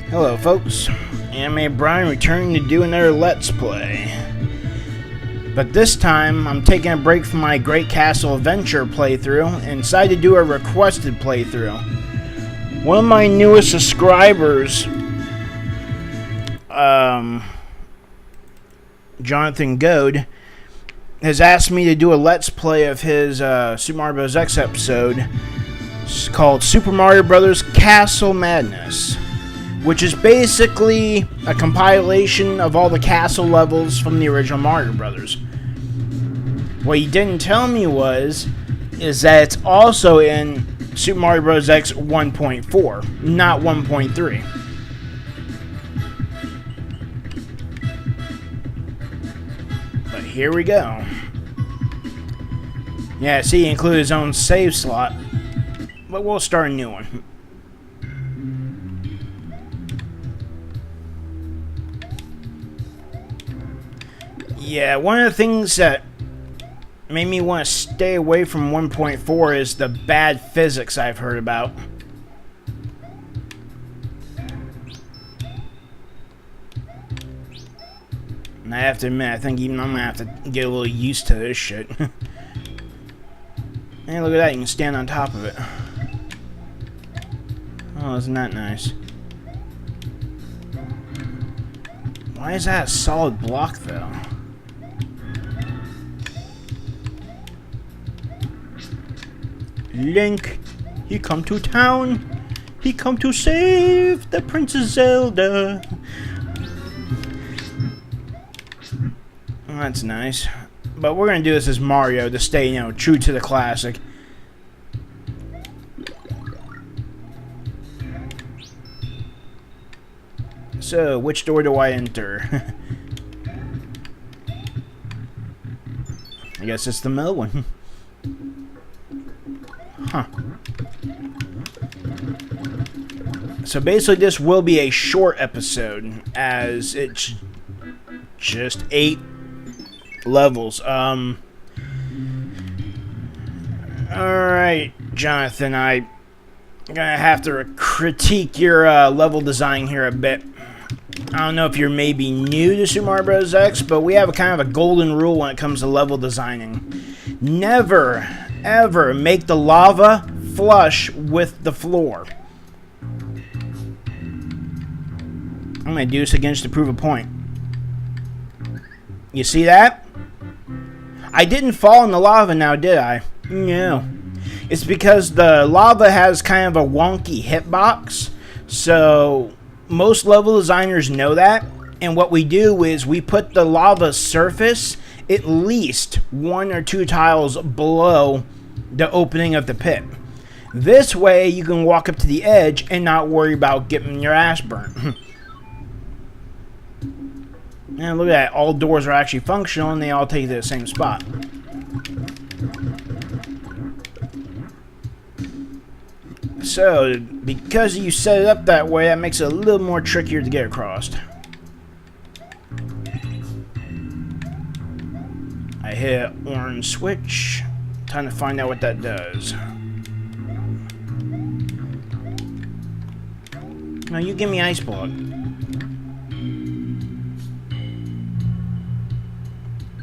Hello folks, Anime Brian returning to do another Let's Play. But this time, I'm taking a break from my Great Castle Adventure playthrough and decided to do a requested playthrough. One of my newest subscribers, Jonathan Goad, has asked me to do a Let's Play of his Super Mario Bros. X episode called Super Mario Bros. Castle Madness, which is basically a compilation of all the castle levels from the original Mario Brothers. What he didn't tell me is that it's also in Super Mario Bros. X 1.4, not 1.3. But here we go. Yeah, see, he included his own save slot, but we'll start a new one. Yeah, one of the things that made me want to stay away from 1.4 is the bad physics I've heard about. And I have to admit, I think even I'm going to have to get a little used to this shit. Hey, look at that, you can stand on top of it. Oh, isn't that nice? Why is that a solid block, though? Link, he come to town. He come to save the Princess Zelda. Well, that's nice. But we're gonna do this as Mario to stay, you know, true to the classic. So, which door do I enter? I guess it's the middle one. Huh. So basically this will be a short episode, as it's just 8 levels. Alright, Jonathan, I'm gonna have to critique your level design here a bit. I don't know if you're maybe new to Super Mario Bros. X, but we have a kind of a golden rule when it comes to level designing. Never, ever make the lava flush with the floor. I'm going to do this again just to prove a point. You see that? I didn't fall in the lava now, did I? No. It's because the lava has kind of a wonky hitbox, so most level designers know that, and what we do is we put the lava surface at least 1 or 2 tiles below the opening of the pit. This way you can walk up to the edge and not worry about getting your ass burnt. And look at that, all doors are actually functional and they all take you to the same spot. So, because you set it up that way, that makes it a little more trickier to get across. I hit an orange switch. Time to find out what that does. No, you give me ice block.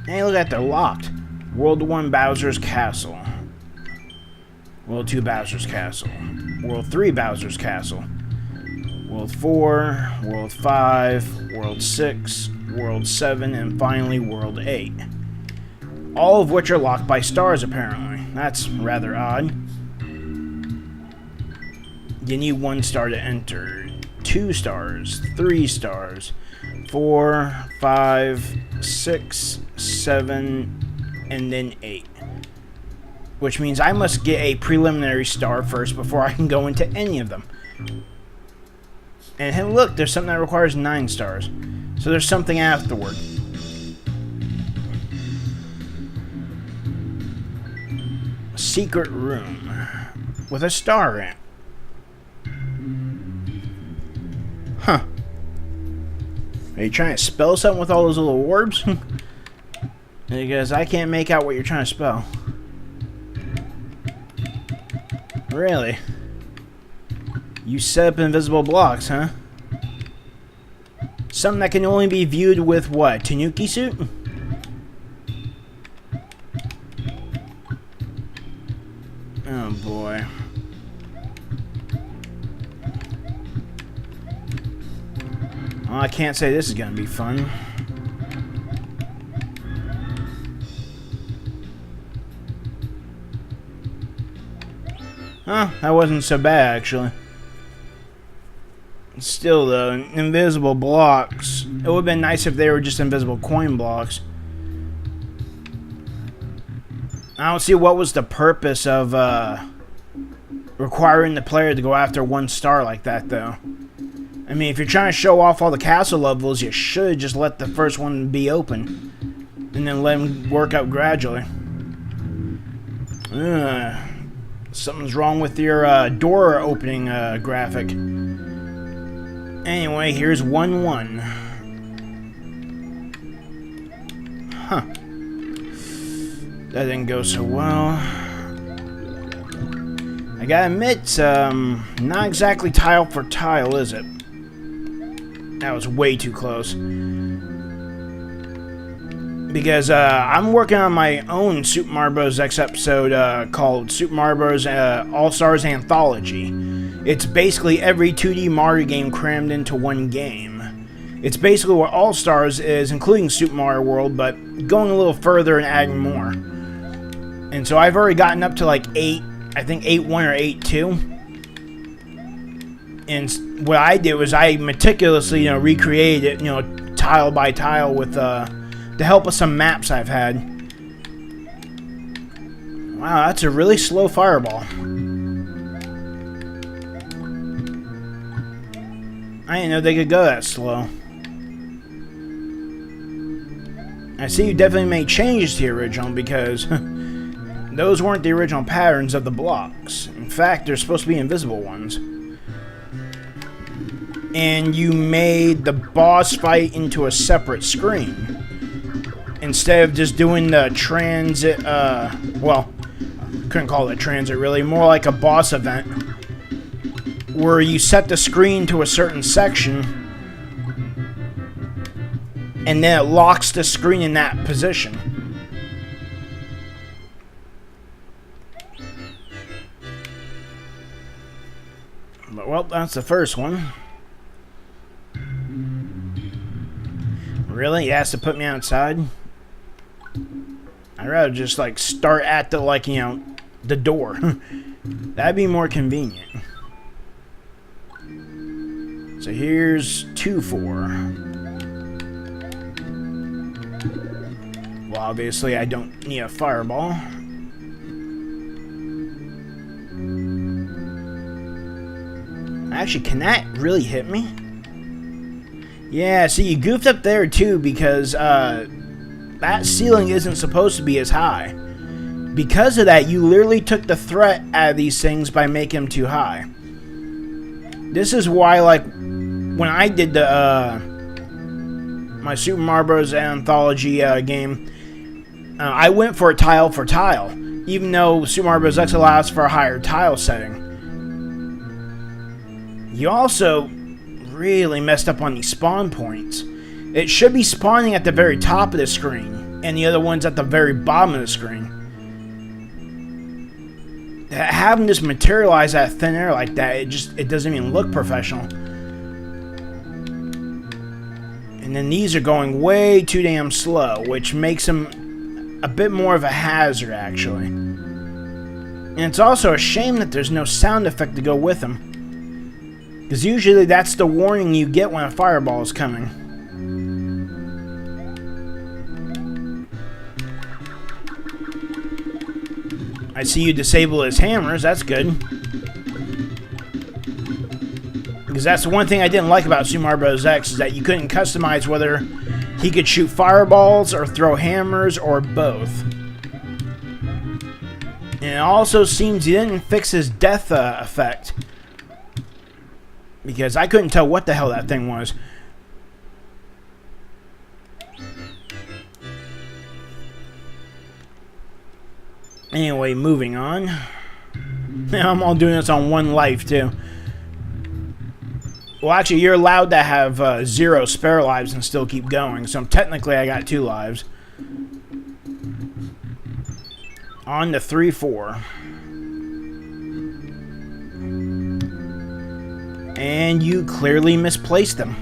Hey, look at that, they're locked. World 1 Bowser's Castle. World 2 Bowser's Castle. World 3 Bowser's Castle. World 4, World 5, World 6, World 7, and finally World 8. All of which are locked by stars, apparently. That's rather odd. You need 1 star to enter. 2 stars, 3 stars, 4, 5, 6, 7, and then 8. Which means I must get a preliminary star first before I can go into any of them. And hey, look, there's something that requires 9 stars. So there's something afterward. Secret room with a star in it. Huh. Are you trying to spell something with all those little orbs? Because I can't make out what you're trying to spell. Really? You set up invisible blocks, huh? Something that can only be viewed with what? Tanuki suit? Oh boy. Well, I can't say this is gonna be fun. Huh, that wasn't so bad actually. Still though, invisible blocks. It would have been nice if they were just invisible coin blocks. I don't see what was the purpose of requiring the player to go after 1 star like that though. I mean, if you're trying to show off all the castle levels, you should just let the first one be open. And then let them work out gradually. Something's wrong with your door opening graphic. Anyway, here's 1-1. Huh. That didn't go so well. I gotta admit, not exactly tile for tile, is it? That was way too close. Because I'm working on my own Super Mario Bros. X episode called Super Mario Bros. All-Stars Anthology. It's basically every 2D Mario game crammed into one game. It's basically what All-Stars is, including Super Mario World, but going a little further and adding more. And so I've already gotten up to like 8, I think 8.1 or 8.2. And what I did was I meticulously, recreated it, tile by tile with the help of some maps I've had. Wow, that's a really slow fireball. I didn't know they could go that slow. I see you definitely made changes to the original because those weren't the original patterns of the blocks. In fact, they're supposed to be invisible ones. And you made the boss fight into a separate screen. Instead of just doing the transit, well, couldn't call it transit really, more like a boss event. Where you set the screen to a certain section, and then it locks the screen in that position. But, well, that's the first one. Really? He has to put me outside? I'd rather just, like, start at the, like, the door. That'd be more convenient. So here's 2-4. Well, obviously I don't need a fireball. Actually, can that really hit me? Yeah, see, you goofed up there too because that ceiling isn't supposed to be as high. Because of that, you literally took the threat out of these things by making them too high. This is why, like, when I did the my Super Mario Bros. Anthology game, I went for a tile for tile, even though Super Mario Bros. X allows for a higher tile setting. You also really messed up on these spawn points. It should be spawning at the very top of the screen, and the other one's at the very bottom of the screen. Having this materialize out of thin air like that, it doesn't even look professional. And then these are going way too damn slow, which makes them a bit more of a hazard, actually. And it's also a shame that there's no sound effect to go with them. Because usually that's the warning you get when a fireball is coming. I see you disable his hammers, that's good. Because that's the one thing I didn't like about Super Mario Bros. X, is that you couldn't customize whether he could shoot fireballs or throw hammers or both. And it also seems he didn't fix his death effect. Because I couldn't tell what the hell that thing was. Anyway, moving on. Now I'm all doing this on one life, too. Well, actually, you're allowed to have 0 spare lives and still keep going. So technically, I got 2 lives. On to 3-4. And you clearly misplaced them.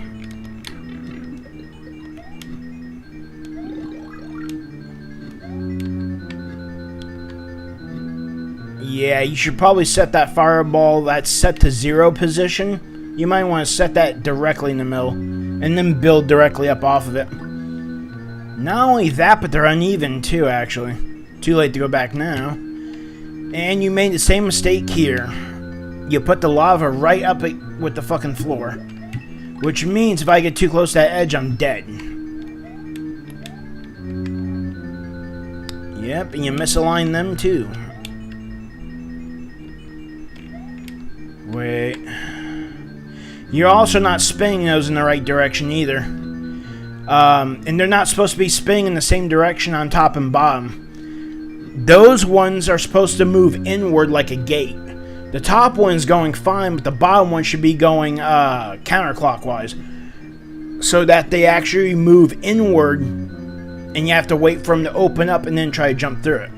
Yeah, you should probably set that fireball that's set to 0 position. You might want to set that directly in the middle. And then build directly up off of it. Not only that, but they're uneven too, actually. Too late to go back now. And you made the same mistake here. You put the lava right up with the fucking floor. Which means if I get too close to that edge, I'm dead. Yep, and you misalign them too. Wait. You're also not spinning those in the right direction either. And they're not supposed to be spinning in the same direction on top and bottom. Those ones are supposed to move inward like a gate. The top one's going fine, but the bottom one should be going counterclockwise. So that they actually move inward, and you have to wait for them to open up and then try to jump through it.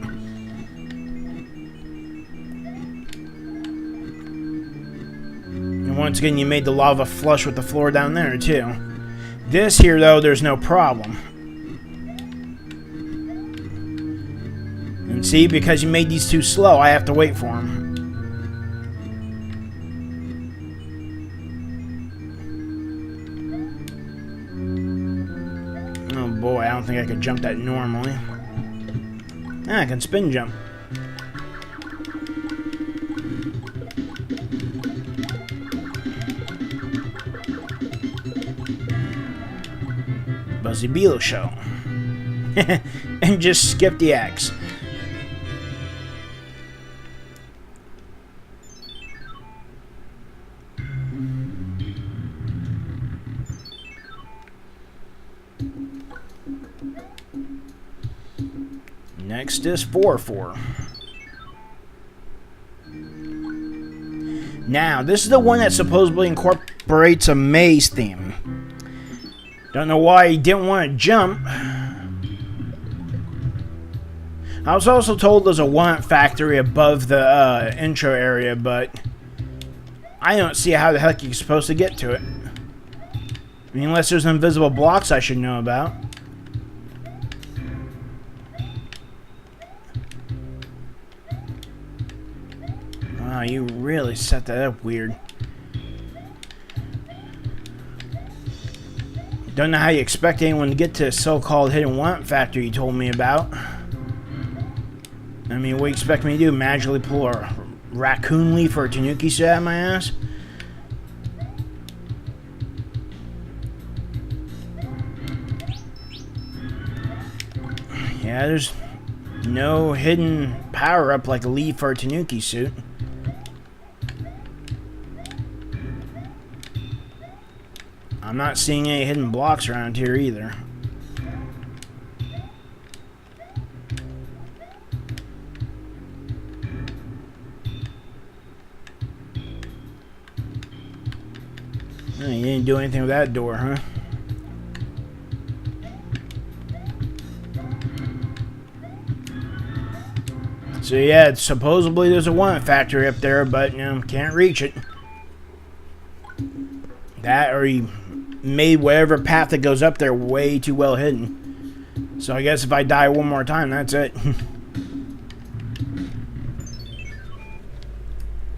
And once again, you made the lava flush with the floor down there, too. This here, though, there's no problem. And see, because you made these too slow, I have to wait for them. Oh boy, I don't think I could jump that normally. Ah, I can spin jump. Buzzy Beetle show. And just skip the X. Next is 4-4. Now, this is the one that supposedly incorporates a maze theme. Don't know why he didn't want to jump. I was also told there's a want factory above the intro area, but I don't see how the heck you're supposed to get to it. I mean, unless there's invisible blocks I should know about. Wow, you really set that up weird. Don't know how you expect anyone to get to a so-called hidden want factory you told me about. I mean, what do you expect me to do? Magically pull a raccoon leaf or a tanuki set out of my ass? Yeah, there's no hidden power-up like a leaf or a tanuki suit. I'm not seeing any hidden blocks around here either. Oh, you didn't do anything with that door, huh? So yeah, supposedly there's a want factory up there, but you know, can't reach it. That or he made whatever path that goes up there way too well hidden. So I guess if I die one more time, that's it.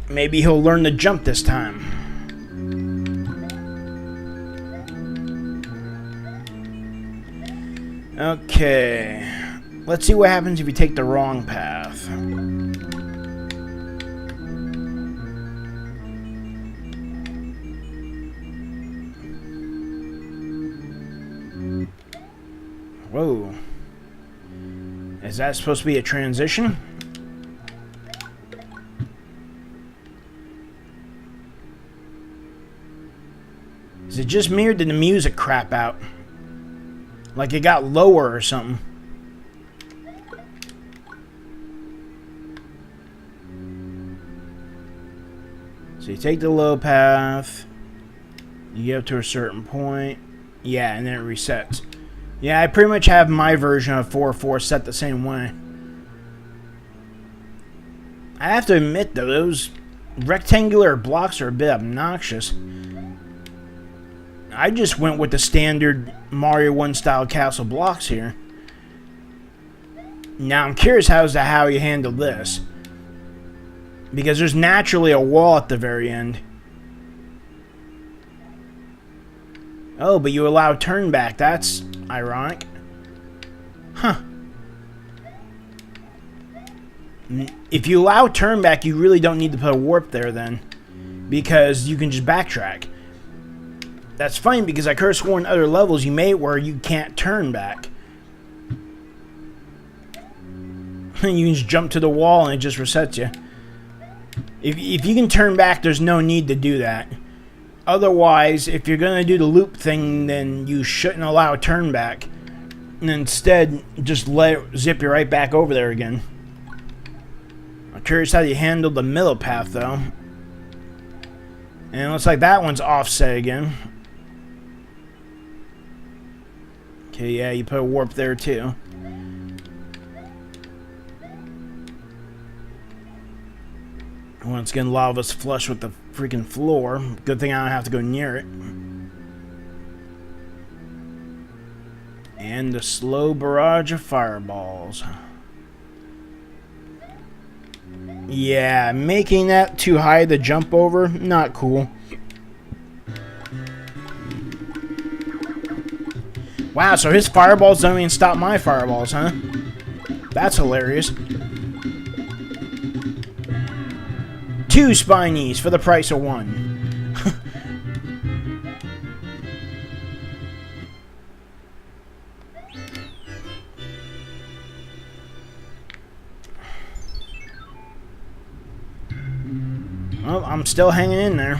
Maybe he'll learn to jump this time. Okay. Let's see what happens if you take the wrong path. Whoa. Is that supposed to be a transition? Is it just me or did the music crap out? Like it got lower or something. So you take the low path. You get up to a certain point. Yeah, and then it resets. Yeah, I pretty much have my version of 4-4 set the same way. I have to admit, though, those rectangular blocks are a bit obnoxious. I just went with the standard Mario 1 style castle blocks here. Now I'm curious how you handle this. Because there's naturally a wall at the very end. Oh, but you allow turn back. That's ironic. Huh. If you allow turn back, you really don't need to put a warp there then. Because you can just backtrack. That's funny because I could have sworn in other levels you made where you can't turn back. You can just jump to the wall and it just resets you. If you can turn back, there's no need to do that. Otherwise, if you're going to do the loop thing, then you shouldn't allow a turn back. And instead, just let it zip you right back over there again. I'm curious how you handled the middle path, though. And it looks like that one's offset again. Okay, yeah, you put a warp there, too. Once again, lava's flush with the freaking floor. Good thing I don't have to go near it. And a slow barrage of fireballs. Yeah, making that too high to jump over, not cool. Wow, so his fireballs don't even stop my fireballs, huh? That's hilarious. 2 Spinies for the price of 1. Well, I'm still hanging in there.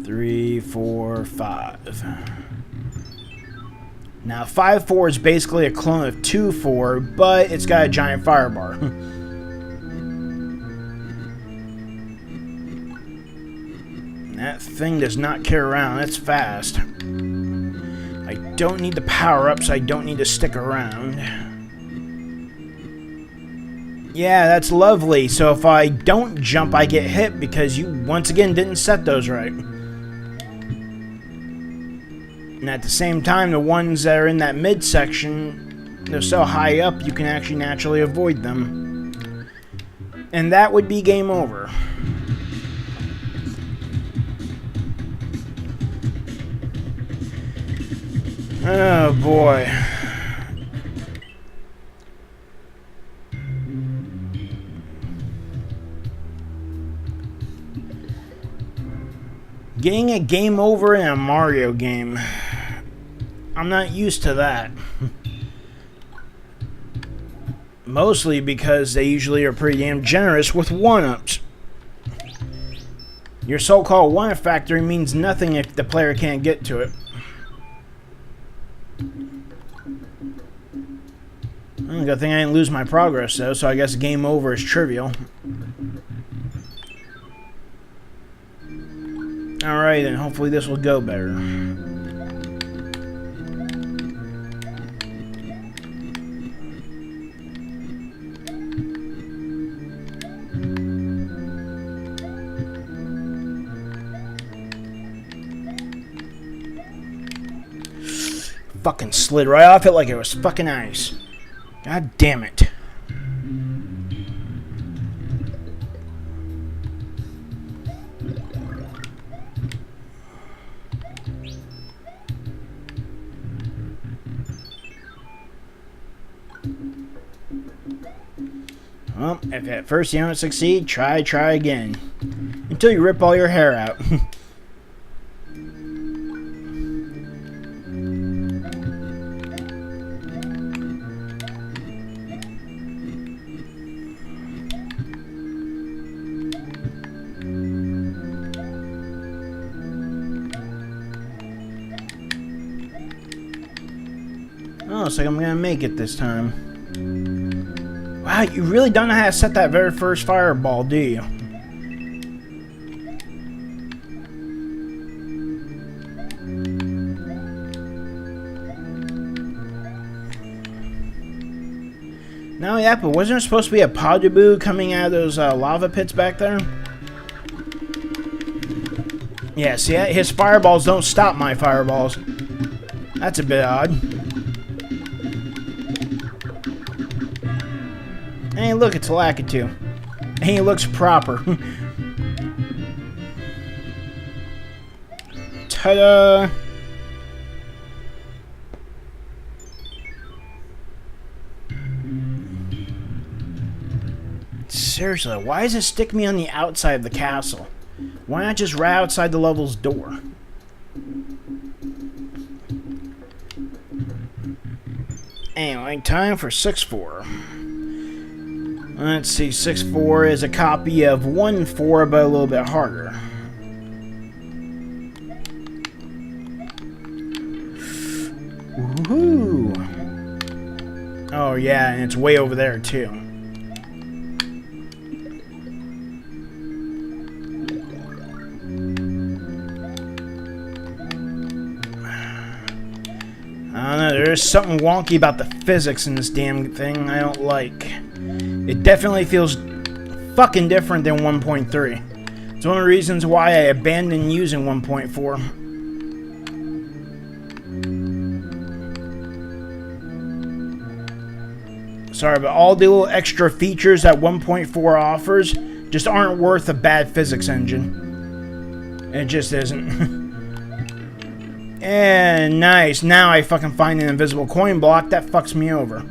Three, 4, 5. Now, 5-4 is basically a clone of 2-4, but it's got a giant firebar. That thing does not care around. It's fast. I don't need the power-ups. I don't need to stick around. Yeah, that's lovely. So if I don't jump, I get hit because you, once again, didn't set those right. And at the same time, the ones that are in that midsection, they're so high up, you can actually naturally avoid them. And that would be game over. Oh, boy. Getting a game over in a Mario game. I'm not used to that. Mostly because they usually are pretty damn generous with 1-ups. Your so-called 1-up factory means nothing if the player can't get to it. Good thing I didn't lose my progress though, so I guess game over is trivial. Alright, and hopefully this will go better. Fucking slid right off it like it was fucking ice. God damn it. Well, if at first you don't succeed, try again. Until you rip all your hair out. Oh, looks like I'm gonna make it this time. Wow, Ah, you really don't know how to set that very first fireball, do you? No, yeah, but wasn't there supposed to be a Podaboo coming out of those lava pits back there? Yeah, see, his fireballs don't stop my fireballs. That's a bit odd. Hey, look, it's Lakitu. He looks proper. Ta-da! Seriously, why does it stick me on the outside of the castle? Why not just right outside the level's door? Anyway, time for 6-4. Let's see, 6-4 is a copy of 1-4, but a little bit harder. Woohoo! Oh yeah, and it's way over there too. I don't know, there's something wonky about the physics in this damn thing I don't like. It definitely feels fucking different than 1.3. It's one of the reasons why I abandoned using 1.4. Sorry, but all the little extra features that 1.4 offers just aren't worth a bad physics engine. It just isn't. And nice. Now I fucking find an invisible coin block that fucks me over.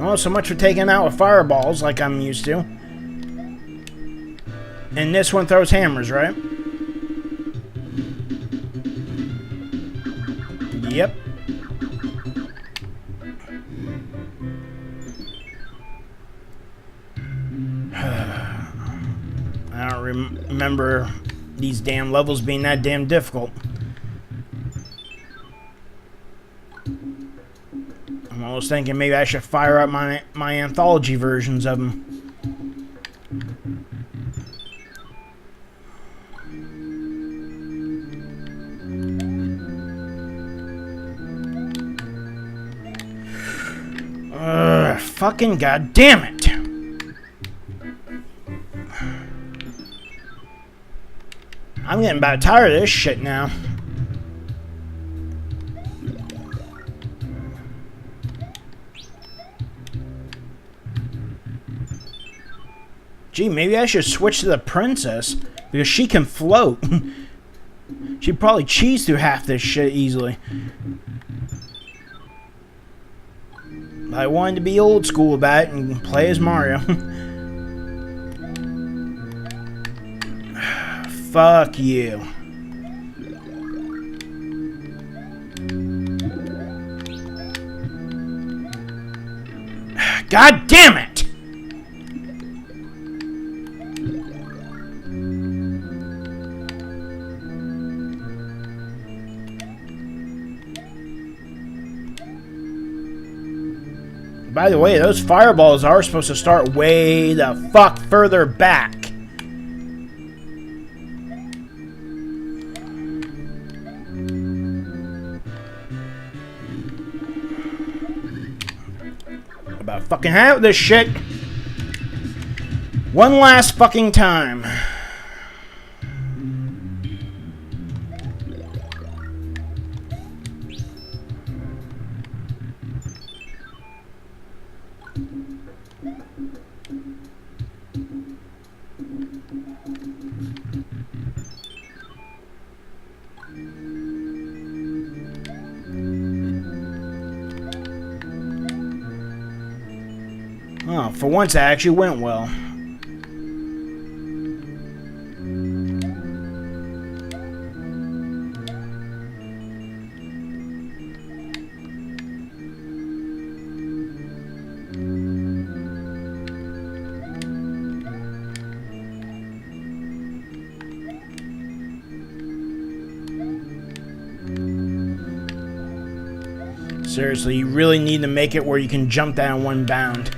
Oh, so much for taking out with fireballs like I'm used to. And this one throws hammers, right? Yep. I don't remember these damn levels being that damn difficult. I'm almost thinking maybe I should fire up my anthology versions of them. Fucking goddamn it! I'm getting about tired of this shit now. Gee, maybe I should switch to the princess, because she can float. She'd probably cheese through half this shit easily. But I wanted to be old school about it and play as Mario. Fuck you. God damn it! By the way, those fireballs are supposed to start way the fuck further back. About fucking have this shit. One last fucking time. Oh, for once that actually went well. Seriously, you really need to make it where you can jump that in one bound.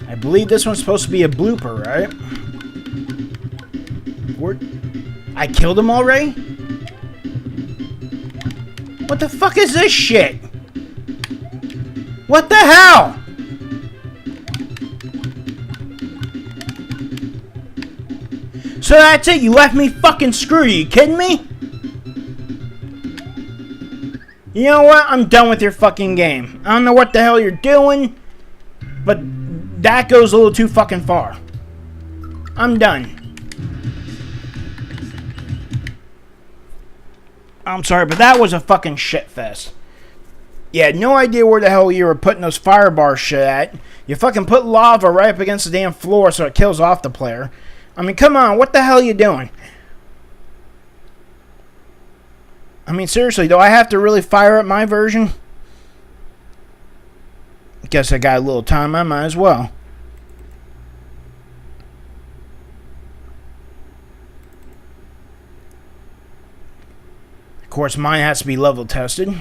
I believe this one's supposed to be a blooper, right? I killed him already? What the fuck is this shit? What the hell? So that's it? You left me fucking screwed? Are you kidding me? You know what? I'm done with your fucking game. I don't know what the hell you're doing, but that goes a little too fucking far. I'm done. I'm sorry, but that was a fucking shit fest. You had no idea where the hell you were putting those firebar shit at. You fucking put lava right up against the damn floor so it kills off the player. I mean, come on, what the hell are you doing? I mean, seriously, do I have to really fire up my version? Guess I got a little time, I might as well. Of course, mine has to be level tested.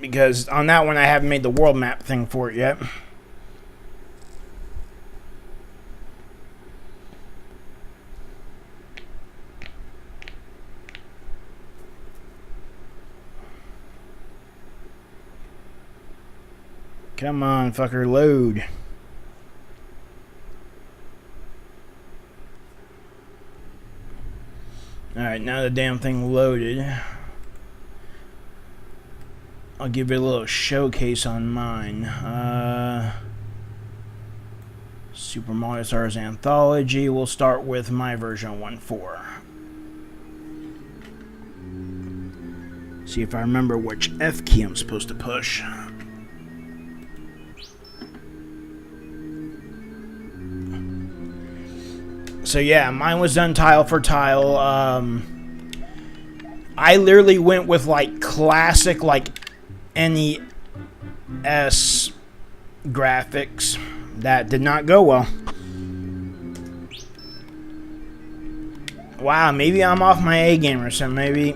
Because on that one I haven't made the world map thing for it yet. Come on, fucker, load. Alright, now the damn thing loaded. I'll give you a little showcase on mine. Super Mario Stars Anthology. We'll start with my version 1.4. See if I remember which F key I'm supposed to push. So yeah, mine was done tile for tile. I literally went with like classic like NES graphics. That did not go well. Wow, maybe I'm off my A game or something. Maybe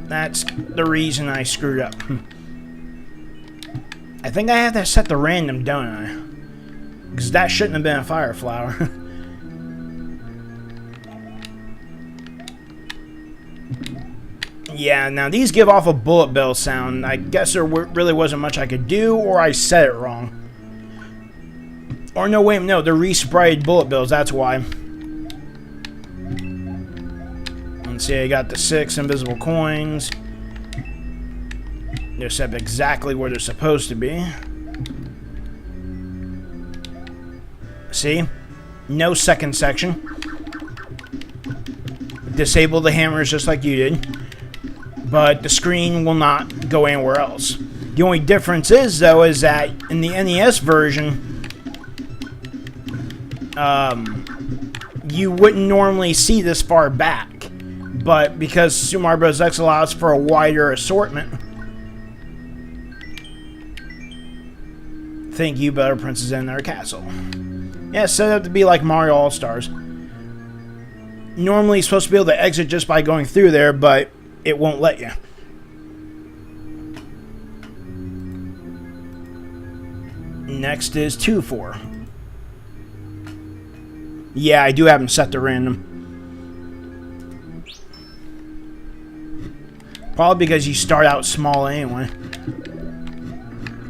that's the reason I screwed up. I think I have to set the random, don't I? Because that shouldn't have been a fire flower. Yeah, now these give off a bullet bill sound. I guess there really wasn't much I could do, or I said it wrong. Or no, wait, no, they're re-sprayed bullet bills, that's why. Let's see, I got the 6 invisible coins. They're set exactly where they're supposed to be. See? No second section. Disable the hammers just like you did. But the screen will not go anywhere else. The only difference is, though, is that in the NES version, you wouldn't normally see this far back. But because Super Mario Bros. X allows for a wider assortment, thank you, Better Princess in their castle. Yeah, it's set up to be like Mario All-Stars. Normally, you're supposed to be able to exit just by going through there, but it won't let you. Next is 2-4. Yeah, I do have them set to random. Probably because you start out small anyway.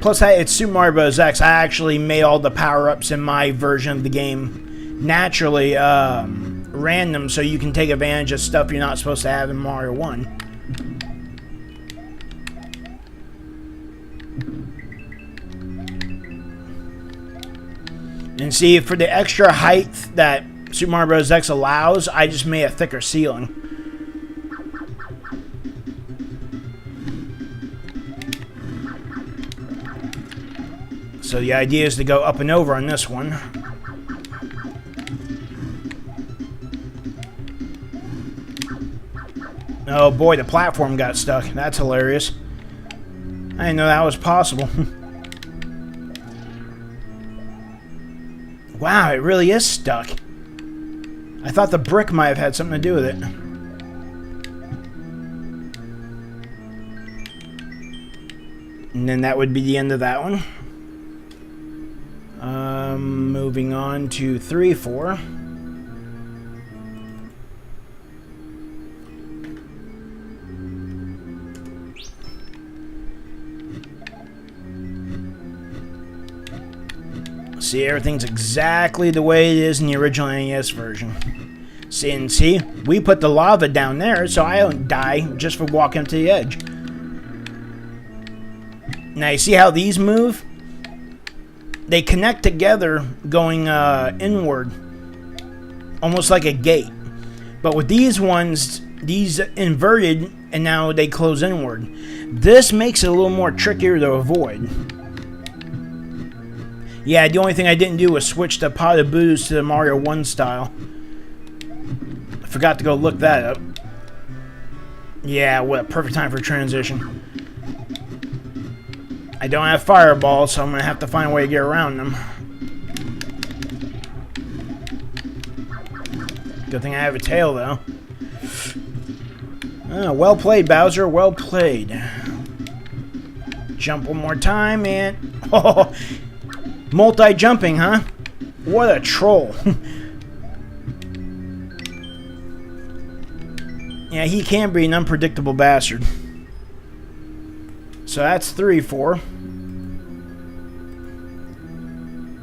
Plus, it's Super Mario Bros. X. I actually made all the power-ups in my version of the game naturally random, so you can take advantage of stuff you're not supposed to have in Mario 1. And see, for the extra height that Super Mario Bros. X allows, I just made a thicker ceiling. So the idea is to go up and over on this one. Oh boy, the platform got stuck. That's hilarious. I didn't know that was possible. Wow, it really is stuck. I thought the brick might have had something to do with it. And then that would be the end of that one. Moving on to 3, 4. See, everything's exactly the way it is in the original NES version. See, we put the lava down there so I don't die just for walking up to the edge. Now, you see how these move? They connect together going inward, almost like a gate. But with these ones, these inverted, and now they close inward. This makes it a little more trickier to avoid. Yeah, the only thing I didn't do was switch the pot of booze to the Mario 1 style. I forgot to go look that up. Yeah, what a perfect time for transition. I don't have fireballs, so I'm going to have to find a way to get around them. Good thing I have a tail, though. Oh, well played, Bowser. Well played. Jump one more time, and... Oh, multi-jumping, huh? What a troll. Yeah, he can be an unpredictable bastard. So that's 3, 4.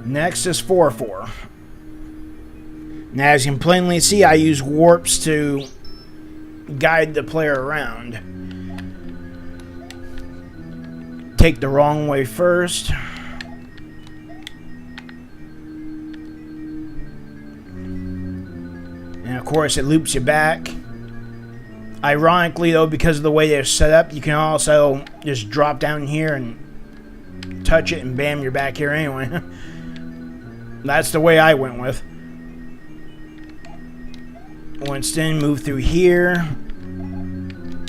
Next is 4, 4. Now, as you can plainly see, I use warps to guide the player around. Take the wrong way first. And of course, it loops you back. Ironically, though, because of the way they're set up, you can also just drop down here and touch it, and bam, you're back here anyway. That's the way I went with. Winston, move through here.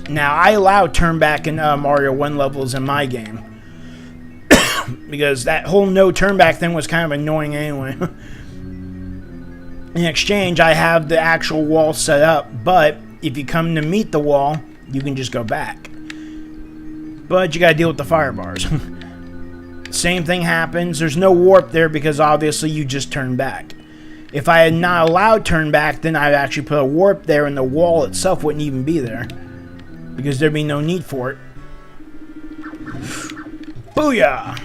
Now, I allow turn back in Mario 1 levels in my game. Because that whole no turn back thing was kind of annoying anyway. In exchange, I have the actual wall set up, but if you come to meet the wall, you can just go back. But you gotta deal with the fire bars. Same thing happens. There's no warp there because obviously you just turn back. If I had not allowed turn back, then I'd actually put a warp there and the wall itself wouldn't even be there. Because there'd be no need for it. Booyah!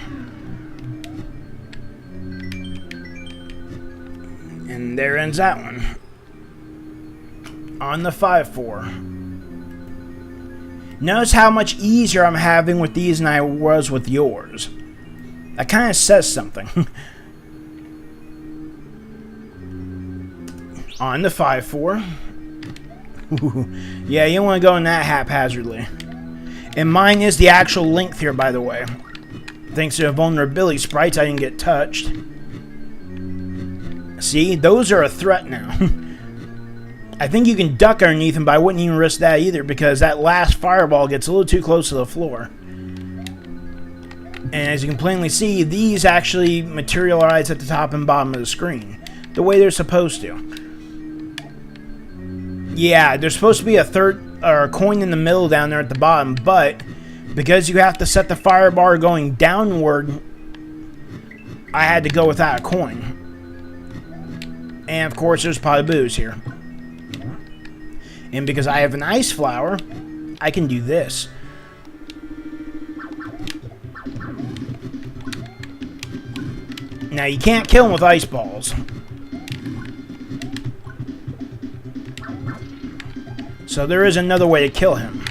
And there ends that one. On the 5, 4. Notice how much easier I'm having with these than I was with yours. That kind of says something. On the 5, 4. Yeah, you don't want to go in that haphazardly. And mine is the actual length here, by the way. Thanks to the vulnerability sprites, I didn't get touched. See, those are a threat now. I think you can duck underneath them, but I wouldn't even risk that either because that last fireball gets a little too close to the floor. And as you can plainly see, these actually materialize at the top and bottom of the screen, the way they're supposed to. Yeah, there's supposed to be a third or a coin in the middle down there at the bottom, but because you have to set the fire bar going downward, I had to go without a coin. And of course, there's pot of booze here. And because I have an ice flower, I can do this. Now, you can't kill him with ice balls. So there is another way to kill him.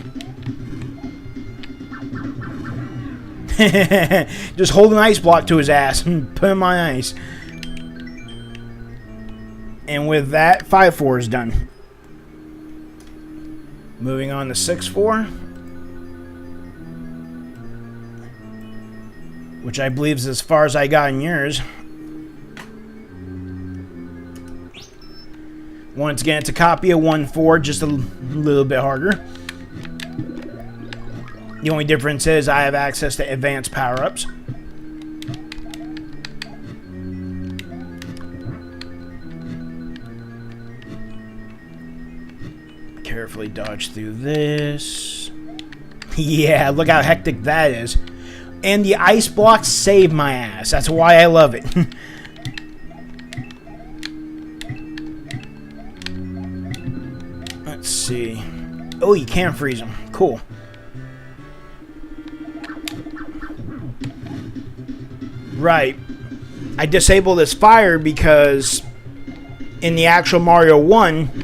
Just hold an ice block to his ass and put him on ice. And with that, 5, 4 is done. Moving on to 6, 4. Which I believe is as far as I got in yours. Once again, it's a copy of 1, 4, just a little bit harder. The only difference is I have access to advanced power-ups. carefully dodge through this. Yeah, look how hectic that is. And the ice blocks save my ass. That's why I love it. Let's see. Oh, you can freeze them. Cool. Right. I disabled this fire because in the actual Mario 1,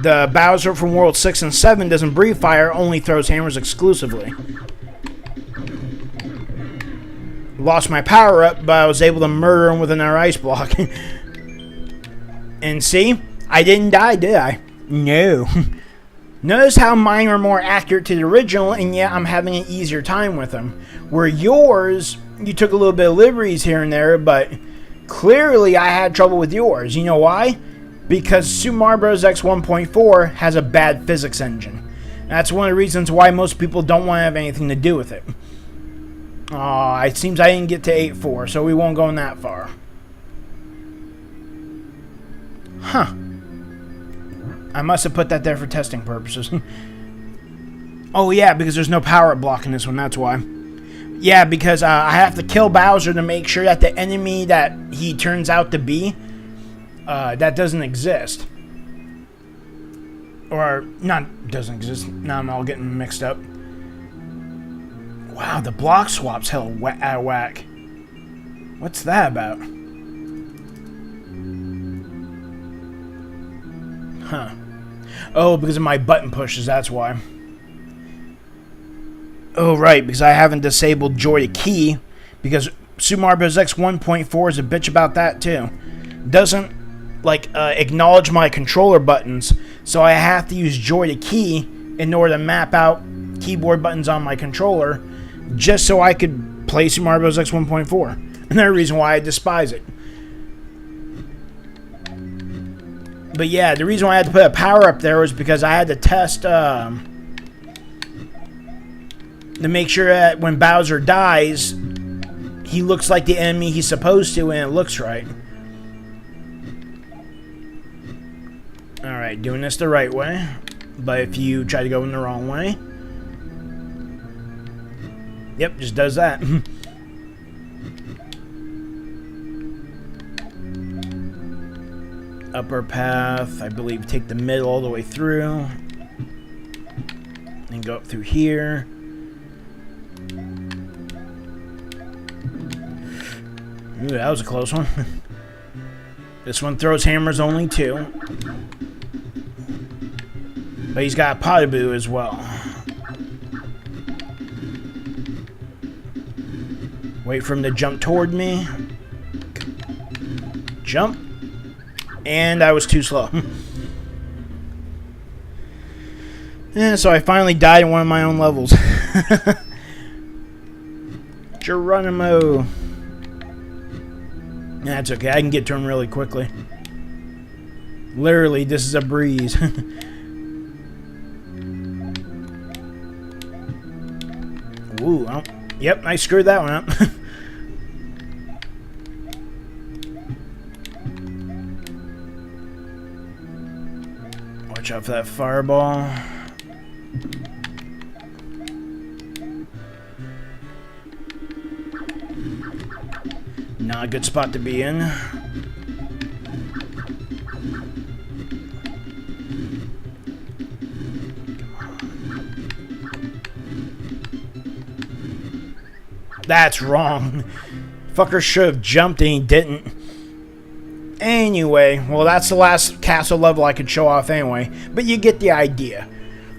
the Bowser from World 6 and 7 doesn't breathe fire, only throws hammers exclusively. Lost my power up, but I was able to murder him with another ice block. And see? I didn't die, did I? No. Notice how mine are more accurate to the original, and yet I'm having an easier time with them. Where yours, you took a little bit of liberties here and there, but clearly I had trouble with yours. You know why? Because Super Mario Bros. X 1.4 has a bad physics engine. That's one of the reasons why most people don't want to have anything to do with it. It seems I didn't get to 8.4, so we won't go in that far. Huh. I must have put that there for testing purposes. Oh yeah, because there's no power-up block in this one, that's why. Yeah, because I have to kill Bowser to make sure that the enemy that he turns out to be, that doesn't exist. Or, not doesn't exist. Now I'm all getting mixed up. Wow, the block swap's hell out of whack. What's that about? Huh. Oh, because of my button pushes, that's why. Oh, right, because I haven't disabled Joy to Key, because Super Mario Bros. X 1.4 is a bitch about that, too. Doesn't, like, acknowledge my controller buttons, so I have to use Joy to Key in order to map out keyboard buttons on my controller, just so I could play Super Mario Bros. X 1.4. Another reason why I despise it. But yeah, the reason why I had to put a power up there was because I had to test to make sure that when Bowser dies, he looks like the enemy he's supposed to, and it looks right. Alright, doing this the right way. But if you try to go in the wrong way, yep, just does that. Upper path, I believe, take the middle all the way through. And go up through here. Ooh, that was a close one. This one throws hammers only too. But he's got a Pottaboo as well. Wait for him to jump toward me. Jump. And I was too slow. Yeah, so I finally died in one of my own levels. Geronimo. That's okay. I can get to him really quickly. Literally, this is a breeze. Ooh, oh, yep, I screwed that one up. Watch out for that fireball. Not a good spot to be in. That's wrong. Fucker should have jumped and he didn't. Anyway, well, that's the last castle level I could show off anyway. But you get the idea.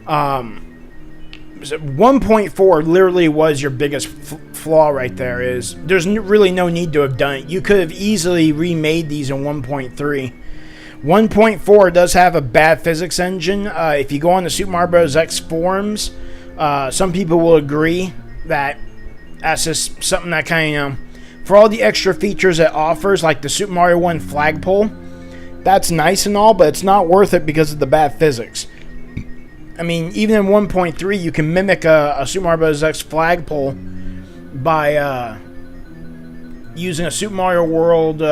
1.4 literally was your biggest flaw right there. There's really no need to have done it. You could have easily remade these in 1.3. 1.4 does have a bad physics engine. If you go on the Super Mario Bros. X forums, some people will agree that that's just something that kind of, for all the extra features it offers, like the Super Mario 1 flagpole, that's nice and all, but it's not worth it because of the bad physics. I mean, even in 1.3, you can mimic a Super Mario Bros. X flagpole by using a Super Mario World,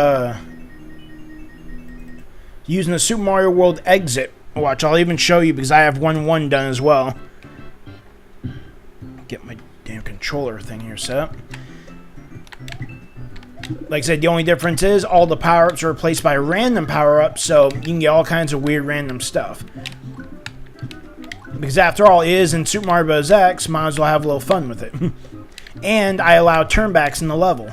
using the Super Mario World exit Watch, I'll even show you because I have 1-1 done as well. Get my damn controller thing here set up. Like I said, the only difference is all the power-ups are replaced by random power-ups, so you can get all kinds of weird random stuff. Because after all, it is in Super Mario Bros. X, might as well have a little fun with it. And I allow turnbacks in the level.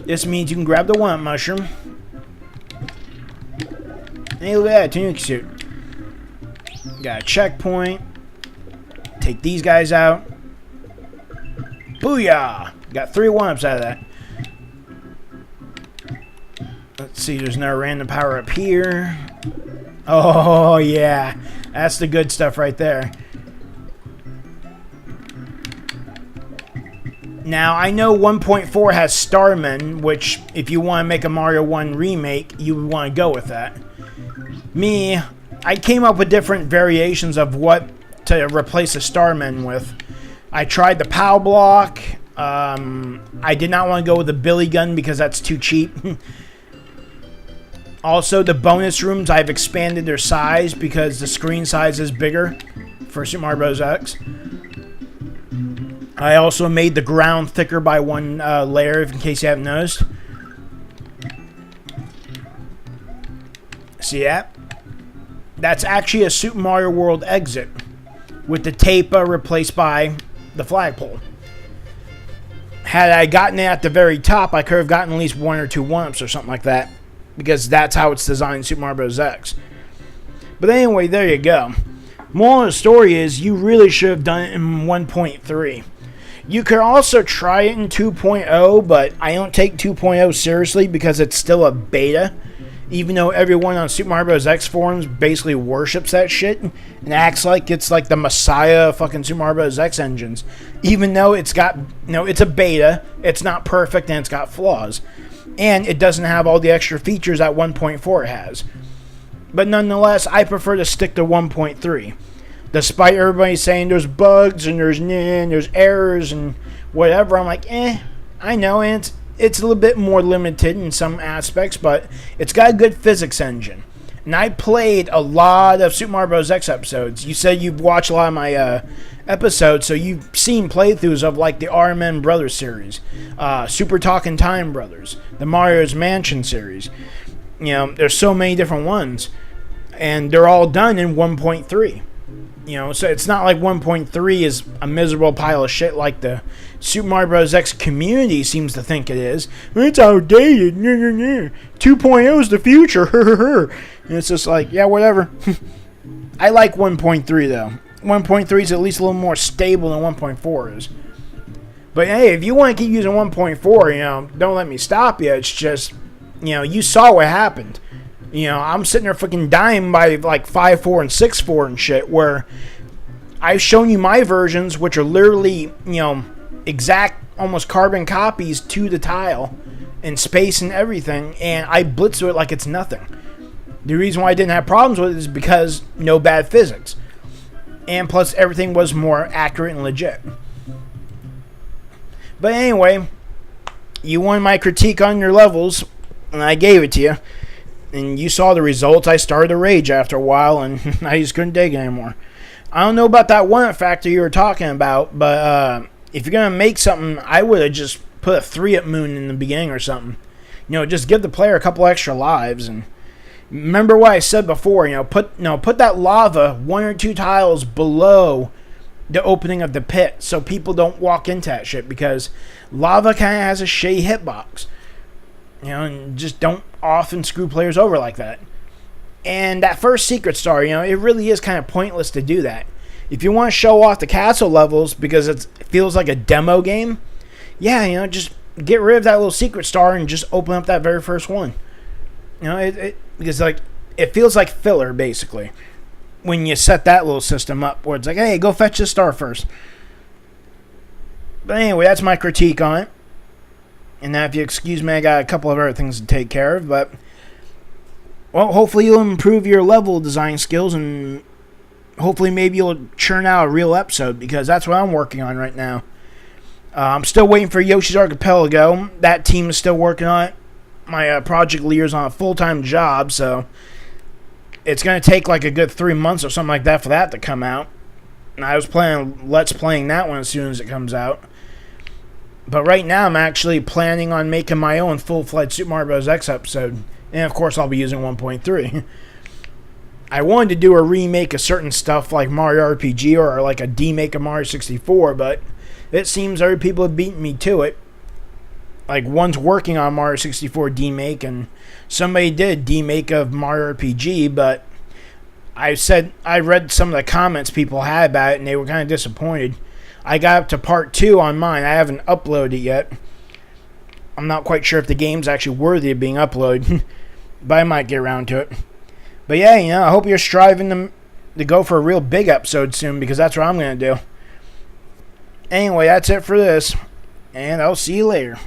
This means you can grab the 1-up mushroom. Hey, look at that, Tanuki suit. Got a checkpoint. Take these guys out. Booyah! Got 3 1-ups out of that. Let's see, there's no random power up here. Oh, yeah. That's the good stuff right there. Now, I know 1.4 has Starman, which, if you want to make a Mario 1 remake, you would want to go with that. Me, I came up with different variations of what to replace a Starman with. I tried the POW block. I did not want to go with the Billy gun because that's too cheap. Also, the bonus rooms, I've expanded their size because the screen size is bigger for Super Mario Bros. X. I also made the ground thicker by 1 layer, in case you haven't noticed. See that? That's actually a Super Mario World exit with the tape replaced by the flagpole. Had I gotten it at the very top, I could have gotten at least 1 or 2 1-ups or something like that. Because that's how it's designed in Super Mario Bros. X. But anyway, there you go. Moral of the story is, you really should have done it in 1.3. You could also try it in 2.0, but I don't take 2.0 seriously because it's still a beta. Even though everyone on Super Mario Bros. X forums basically worships that shit and acts like it's like the messiah of fucking Super Mario Bros. X engines. Even though it's got, it's a beta, it's not perfect, and it's got flaws. And it doesn't have all the extra features that 1.4 has. But nonetheless, I prefer to stick to 1.3. Despite everybody saying there's bugs and there's errors and whatever, I'm like, I know, and it's a little bit more limited in some aspects, but it's got a good physics engine. And I played a lot of Super Mario Bros. X episodes. You said you've watched a lot of my episodes, so you've seen playthroughs of like the RMN Brothers series, Super Talkin' Time Brothers, the Mario's Mansion series. There's so many different ones, and they're all done in 1.3. So it's not like 1.3 is a miserable pile of shit like the Super Mario Bros. X community seems to think it is. It's outdated. 2.0 is the future. And it's just like, yeah, whatever. I like 1.3 though. 1.3 is at least a little more stable than 1.4 is. But hey, if you want to keep using 1.4, don't let me stop you. It's just, you saw what happened. I'm sitting there freaking dying by like 5.4 and 6.4 and shit, where I've shown you my versions, which are literally, exact, almost carbon copies to the tile and space and everything, and I blitz through it like it's nothing. The reason why I didn't have problems with it is because no bad physics. And plus, everything was more accurate and legit. But anyway, you wanted my critique on your levels, and I gave it to you. And you saw the results. I started to rage after a while, and I just couldn't dig it anymore. I don't know about that 1-up factor you were talking about, but if you're going to make something, I would have just put a 3-up moon in the beginning or something. Just give the player a couple extra lives, and remember what I said before, put that lava 1 or 2 tiles below the opening of the pit so people don't walk into that shit, because lava kind of has a shitty hitbox. And just don't often screw players over like that. And that first secret star, it really is kind of pointless to do that. If you want to show off the castle levels because it feels like a demo game, yeah, just get rid of that little secret star and just open up that very first one. Because like it feels like filler basically when you set that little system up where it's like, hey, go fetch this star first. But anyway, that's my critique on it. And now, if you excuse me, I got a couple of other things to take care of, but well, hopefully you'll improve your level design skills, and hopefully maybe you'll churn out a real episode, because that's what I'm working on right now. I'm still waiting for Yoshi's Archipelago. That team is still working on it. My project leader's on a full-time job, so it's going to take like a good 3 months or something like that for that to come out. And I was planning Let's Playing that one as soon as it comes out. But right now, I'm actually planning on making my own full-fledged Super Mario Bros. X episode. And, of course, I'll be using 1.3. I wanted to do a remake of certain stuff like Mario RPG or like a demake of Mario 64, but it seems other people have beaten me to it. Like, one's working on Mario 64 demake, and somebody did a demake of Mario RPG, but I read some of the comments people had about it, and they were kind of disappointed. I got up to part 2 on mine. I haven't uploaded it yet. I'm not quite sure if the game's actually worthy of being uploaded, but I might get around to it. But yeah, I hope you're striving to go for a real big episode soon, because that's what I'm going to do. Anyway, that's it for this, and I'll see you later.